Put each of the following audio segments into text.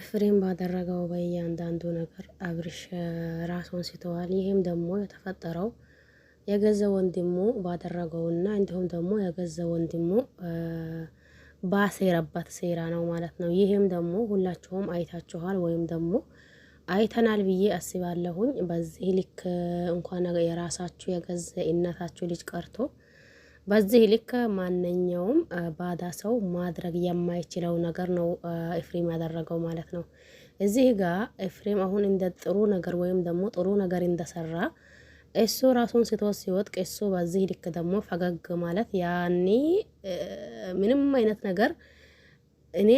ኤፍሬም ባደረገው በእያንዳንዱ ነገር አብርሽ ራሱን ስተዋል። ይህም ደግሞ የተፈጠረው የገዛ ወንድሙ ባደረገውና እንዲሁም ደግሞ የገዛ ወንድሙ ባሴረበት ሴራ ነው ማለት ነው። ይህም ደግሞ ሁላችሁም አይታችኋል ወይም ደግሞ አይተናል ብዬ አስባለሁኝ። በዚህ ልክ እንኳን የራሳችሁ የገዛ እናታችሁ ልጅ ቀርቶ በዚህ ልክ ማንኛውም ባዳ ሰው ማድረግ የማይችለው ነገር ነው ኤፍሬም ያደረገው ማለት ነው። እዚህ ጋር ኤፍሬም አሁን እንደ ጥሩ ነገር ወይም ደግሞ ጥሩ ነገር እንደሰራ እሱ ራሱን ስትወስ ሲወጥቅ እሱ በዚህ ልክ ደግሞ ፈገግ ማለት ያኔ ምንም አይነት ነገር እኔ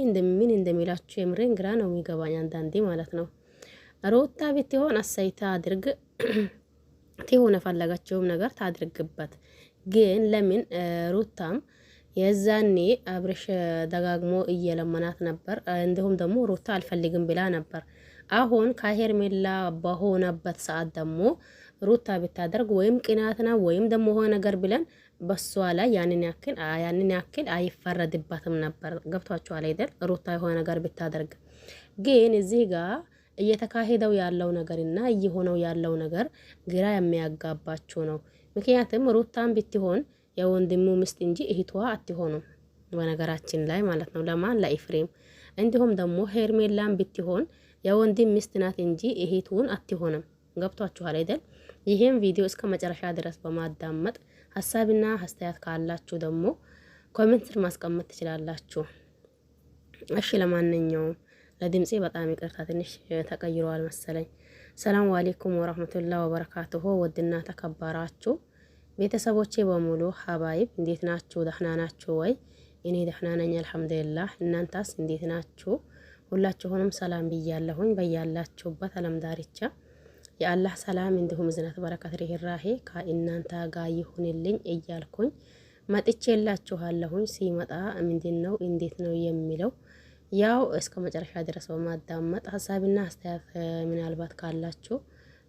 እንደምን እንደሚላችሁ የምሬን ግራ ነው የሚገባኝ አንዳንዴ ማለት ነው። ሩታ ብትሆን አሳይታ አድርግ ትሆነ ፈለጋቸውም ነገር ታድርግበት። ግን ለምን ሩታም የዛኔ አብርሽ ደጋግሞ እየለመናት ነበር። እንዲሁም ደግሞ ሩታ አልፈልግም ብላ ነበር። አሁን ከሄርሜላ በሆነበት ሰዓት ደግሞ ሩታ ብታደርግ ወይም ቅናትና ወይም ደግሞ ሆነ ነገር ብለን በሷ ላይ ያንን ያክል አይፈረድባትም ነበር። ገብቷችኋል አይደል? ሩታ የሆነ ነገር ብታደርግ ግን እዚህ ጋር እየተካሄደው ያለው ነገርና እየሆነው ያለው ነገር ግራ የሚያጋባችሁ ነው። ምክንያቱም ሩታን ብትሆን የወንድሙ ሚስት እንጂ እህቷ አትሆኑም፣ በነገራችን ላይ ማለት ነው። ለማን ለኤፍሬም። እንዲሁም ደግሞ ሄርሜላን ብትሆን የወንድም ሚስት ናት እንጂ እህቱን አትሆንም። ገብቷችኋል አይደል? ይሄን ቪዲዮ እስከ መጨረሻ ድረስ በማዳመጥ ሀሳብና አስተያየት ካላችሁ ደግሞ ኮሜንት ስር ማስቀመጥ ትችላላችሁ። እሺ ለማንኛውም ለድምጼ በጣም ይቅርታ፣ ትንሽ ተቀይሯል መሰለኝ። ሰላም አለይኩም ወራህመቱላሂ ወበረካቱሁ። ወድና ተከበራችሁ ቤተሰቦቼ በሙሉ ሀባይብ እንዴት ናችሁ? ደህና ናችሁ ወይ? እኔ ደህና ነኝ አልሐምዱሊላህ። እናንተስ እንዴት ናችሁ? ሁላችሁንም ሰላም ብያለሁኝ። በያላችሁበት ዓለም ዳርቻ የአላህ ሰላም እንዲሁም እዝነት በረከት ርህራሄ ከእናንተ ጋር ይሁንልኝ እያልኩኝ መጥቼላችኋለሁኝ። ሲመጣ ምንድነው እንዴት ነው የሚለው ያው እስከ መጨረሻ ድረስ በማዳመጥ ሀሳብና አስተያየት ምናልባት ካላችሁ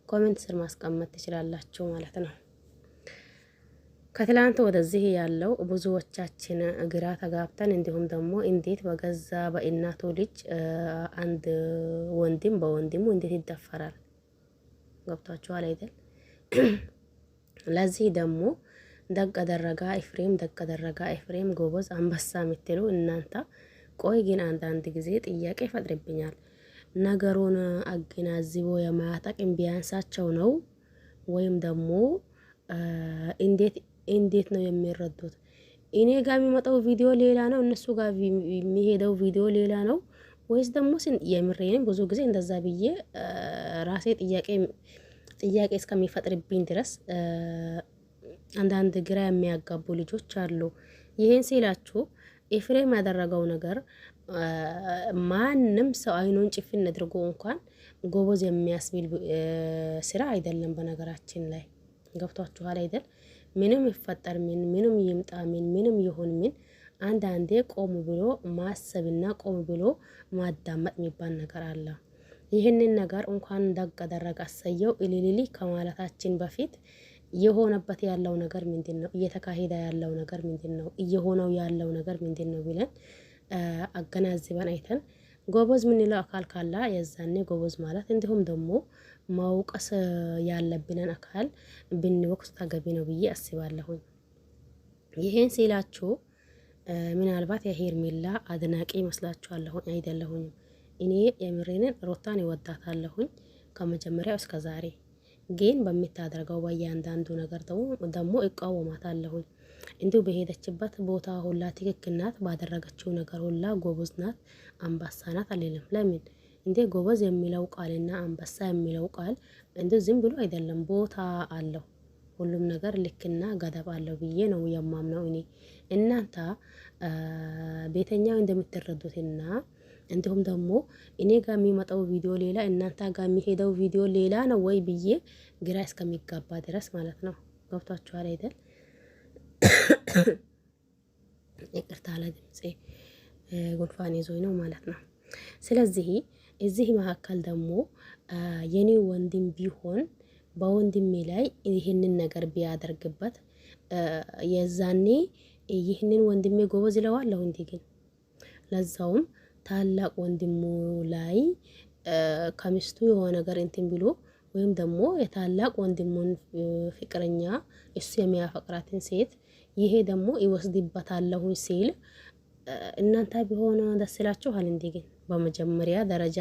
ኮሜንት ስር ማስቀመጥ ትችላላችሁ ማለት ነው። ከትላንት ወደዚህ ያለው ብዙዎቻችን ግራ ተጋብተን እንዲሁም ደግሞ እንዴት በገዛ በእናቱ ልጅ አንድ ወንድም በወንድሙ እንዴት ይደፈራል? ገብቷችኋል አይደል? ለዚህ ደግሞ ደግ አደረጋ ኤፍሬም፣ ደግ አደረጋ ኤፍሬም ጎበዝ አንበሳ የምትሉ እናንተ ቆይ ግን አንዳንድ ጊዜ ጥያቄ ይፈጥርብኛል። ነገሩን አገናዝቦ የማያጠቅም ቢያንሳቸው ነው ወይም ደግሞ እንዴት ነው የሚረዱት? እኔ ጋር የሚመጣው ቪዲዮ ሌላ ነው፣ እነሱ ጋር የሚሄደው ቪዲዮ ሌላ ነው ወይስ ደግሞ የምሬንም ብዙ ጊዜ እንደዛ ብዬ ራሴ ጥያቄ እስከሚፈጥርብኝ ድረስ አንዳንድ ግራ የሚያጋቡ ልጆች አሉ። ይሄን ሲላችሁ ኤፍሬም ያደረገው ነገር ማንም ሰው አይኑን ጭፍን አድርጎ እንኳን ጎበዝ የሚያስብል ስራ አይደለም። በነገራችን ላይ ገብቷችኋል አይደል? ምንም ይፈጠር ምንም ይምጣ ምንም ይሁን አንዳንዴ ቆም ብሎ ማሰብና ቆም ብሎ ማዳመጥ የሚባል ነገር አለ። ይህንን ነገር እንኳን ደግ አደረገ አሰየው እልልሊ ከማለታችን በፊት የሆነበት ያለው ነገር ምንድነው? እየተካሄደ ያለው ነገር ምንድነው? እየሆነው ያለው ነገር ምንድነው ብለን አገናዝበን አይተን ጎበዝ ምንለው አካል ካላ የዛኔ ጎበዝ ማለት እንዲሁም ደግሞ ማውቀስ ያለብንን አካል ብንወቅስ ተገቢ ነው ብዬ አስባለሁኝ። ይሄን ሲላችሁ ምናልባት የሄርሜላ አድናቂ መስላችኋለሁኝ፣ አይደለሁኝም። እኔ የምሬንን ሩታን ይወዳታለሁኝ ከመጀመሪያው እስከ ዛሬ። ግን በሚታደርገው በእያንዳንዱ ነገር ደግሞ እቃወማታለሁኝ። እንዲሁ በሄደችበት ቦታ ሁላ ትክክል ናት፣ ባደረገችው ነገር ሁላ ጎበዝ ናት፣ አንበሳ ናት አልልም። ለምን እንዴ ጎበዝ የሚለው ቃልና አንበሳ የሚለው ቃል እንዴ ዝም ብሎ አይደለም፣ ቦታ አለው። ሁሉም ነገር ልክና ገደብ አለው ብዬ ነው የማምነው እኔ። እናንተ ቤተኛው እንደምትረዱትና እንዲሁም ደግሞ እኔ ጋር የሚመጣው ቪዲዮ ሌላ እናንተ ጋር የሚሄደው ቪዲዮ ሌላ ነው ወይ ብዬ ግራ እስከሚጋባ ድረስ ማለት ነው። ገብቷችኋል አይደል? ይቅርታ ለድምጼ ጉንፋን ይዞኝ ነው ማለት ነው። ስለዚህ እዚህ መካከል ደግሞ የኔ ወንድም ቢሆን በወንድሜ ላይ ይህንን ነገር ቢያደርግበት የዛኔ ይህንን ወንድሜ ጎበዝ ይለዋለሁ እንዴ? ግን ለዛውም ታላቅ ወንድሙ ላይ ከሚስቱ የሆነ ነገር እንትን ብሎ ወይም ደግሞ የታላቅ ወንድሙን ፍቅረኛ እሱ የሚያፈቅራትን ሴት ይሄ ደግሞ ይወስድበታለሁ ሲል እናንተ ቢሆን ደስ ይላችኋል? እንዴ? ግን በመጀመሪያ ደረጃ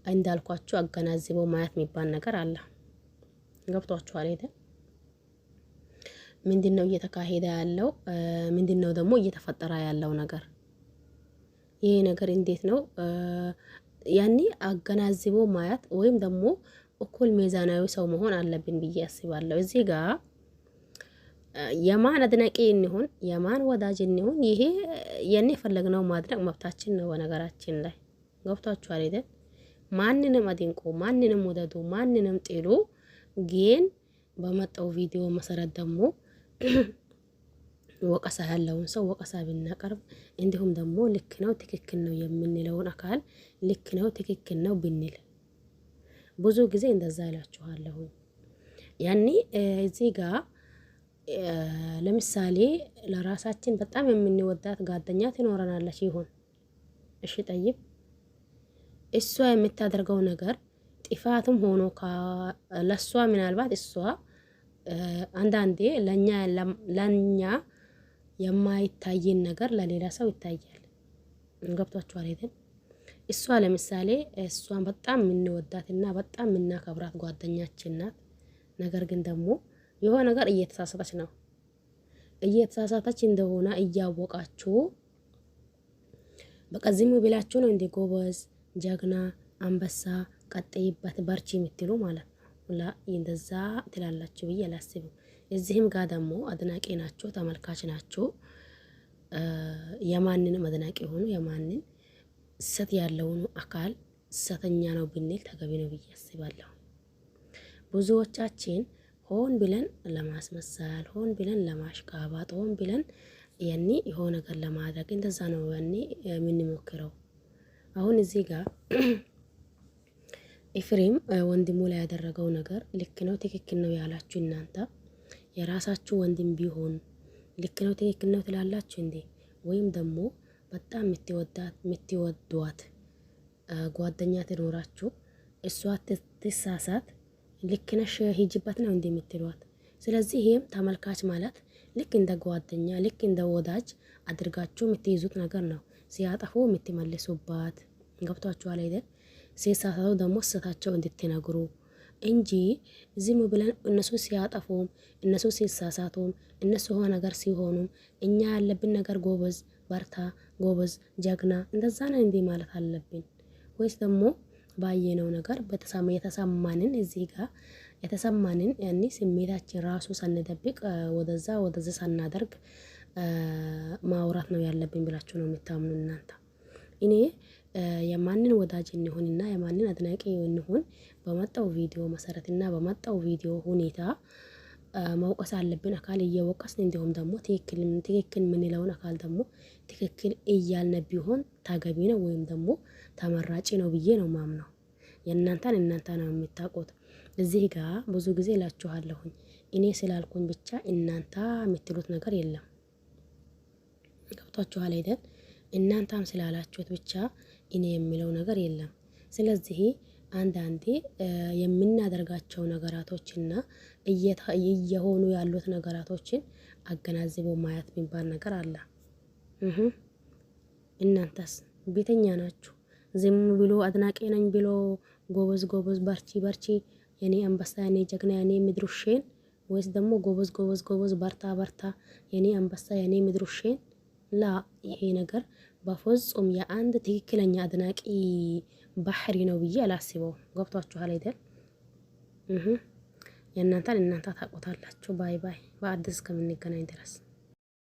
እንዳልኳችሁ አገናዝበው ማየት የሚባል ነገር አለ። ገብቷችኋል አይደል? ምንድነው እየተካሄደ ያለው? ምንድነው ደግሞ እየተፈጠረ ያለው ነገር? ይሄ ነገር እንዴት ነው? ያኔ አገናዝቦ ማየት ወይም ደግሞ እኩል ሚዛናዊ ሰው መሆን አለብን ብዬ አስባለሁ። እዚህ ጋር የማን አድናቂ እንሁን የማን ወዳጅ እንሁን ይሄ የኔ የፈለግነው ማድረግ መብታችን ነው። በነገራችን ላይ ገብቷችኋል አይደል? ማንንም አድንቁ፣ ማንንም ወደዱ፣ ማንንም ጥሉ። ግን በመጣው ቪዲዮ መሰረት ደግሞ ወቀሳ ያለውን ሰው ወቀሳ ብናቀርብ እንዲሁም ደግሞ ልክ ነው ትክክል ነው የምንለውን አካል ልክ ነው ትክክል ነው ብንል ብዙ ጊዜ እንደዛ ይላችኋለሁ። ያኔ እዚህ ጋር ለምሳሌ ለራሳችን በጣም የምንወዳት ጓደኛ ትኖረናለች ይሆን? እሺ ጠይብ እሷ የምታደርገው ነገር ጥፋትም ሆኖ ለሷ ምናልባት እሷ አንዳንዴ ለኛ የማይታይን ነገር ለሌላ ሰው ይታያል። ገብቷችኋል አይደል? እሷ ለምሳሌ እሷን በጣም የምንወዳትና በጣም የምናከብራት ጓደኛችን ናት። ነገር ግን ደግሞ የሆነ ነገር እየተሳሳተች ነው። እየተሳሳተች እንደሆነ እያወቃችሁ በቃ ዝም ብላችሁ ነው እንደ ጎበዝ፣ ጀግና፣ አንበሳ፣ ቀጥይበት፣ በርቺ የምትሉ ማለት ነው። ላ እንደዛ ትላላችሁ ብዬ አላስብም። እዚህም ጋር ደግሞ አድናቂ ናችሁ፣ ተመልካች ናችሁ። የማንንም አድናቂ ሆኑ የማንን ሰት ያለውን አካል ሰተኛ ነው ብንል ተገቢ ነው ብዬ አስባለሁ። ብዙዎቻችን ሆን ብለን ለማስመሰል፣ ሆን ብለን ለማሽቃባጥ፣ ሆን ብለን ያኔ የሆነ ነገር ለማድረግ እንደዛ ነው ያኔ የምንሞክረው። አሁን እዚህ ጋር ኤፍሬም ወንድሙ ላይ ያደረገው ነገር ልክ ነው ትክክል ነው ያላችሁ እናንተ የራሳችሁ ወንድም ቢሆን ልክ ነው ትክክል ነው ትላላችሁ እንዴ? ወይም ደግሞ በጣም የምትወዷት ጓደኛ ትኖራችሁ እሷ ትሳሳት ልክ ነሽ ሂጅበት ነው እንደምትሏት። ስለዚህ ይሄም ተመልካች ማለት ልክ እንደ ጓደኛ ልክ እንደ ወዳጅ አድርጋችሁ የምትይዙት ነገር ነው። ሲያጠፉ የምትመልሱባት ገብቷችኋል አይደል? ሲሳሳቱ ደግሞ ስህተታቸው እንድትነግሩ እንጂ ዝም ብለን እነሱ ሲያጠፉም እነሱ ሲሳሳቱም እነሱ ሆነ ነገር ሲሆኑም እኛ ያለብን ነገር ጎበዝ፣ በርታ፣ ጎበዝ፣ ጀግና እንደዛ ነው እንዴ ማለት አለብን? ወይስ ደግሞ ባየነው ነገር የተሰማንን እዚህ ጋር የተሰማንን ያኔ ስሜታችን ራሱ ሳንደብቅ ወደዛ ሳናደርግ ማውራት ነው ያለብን ብላችሁ ነው የምታምኑ እናንተ? እኔ የማንን ወዳጅ እንሆንና የማንን አድናቂ እንሆን በመጣው ቪዲዮ መሰረትና በመጣው ቪዲዮ ሁኔታ መውቀስ አለብን አካል እየወቀስን እንዲሁም ደግሞ ትክክል ምንለውን አካል ደግሞ ትክክል እያልን ቢሆን ታገቢ ነው ወይም ደግሞ ተመራጭ ነው ብዬ ነው ማምነው። የእናንተን እናንተ ነው የምታውቁት። እዚህ ጋር ብዙ ጊዜ እላችኋለሁኝ እኔ ስላልኩኝ ብቻ እናንተ የምትሉት ነገር የለም። ገብቷችኋል አይደል? እናንተም ስላላችሁት ብቻ እኔ የሚለው ነገር የለም። ስለዚህ አንዳንዴ የምናደርጋቸው ነገራቶችና እየሆኑ ያሉት ነገራቶችን አገናዝቦ ማየት የሚባል ነገር አለ። እናንተስ ቤተኛ ናችሁ? ዝም ብሎ አድናቂ ነኝ ብሎ ጎበዝ ጎበዝ፣ በርቺ በርቺ፣ የኔ አንበሳ፣ የኔ ጀግና፣ የኔ ምድሩሼን ወይስ ደግሞ ጎበዝ ጎበዝ ጎበዝ፣ በርታ በርታ፣ የኔ አንበሳ፣ የኔ ምድሩሼን ላ ይሄ ነገር በፍጹም የአንድ ትክክለኛ አድናቂ ባህሪ ነው ብዬ አላስበው። ገብቷችኋል አይደል? የእናንተን እናንተ ታውቁታላችሁ። ባይ ባይ። በአዲስ ከምንገናኝ ድረስ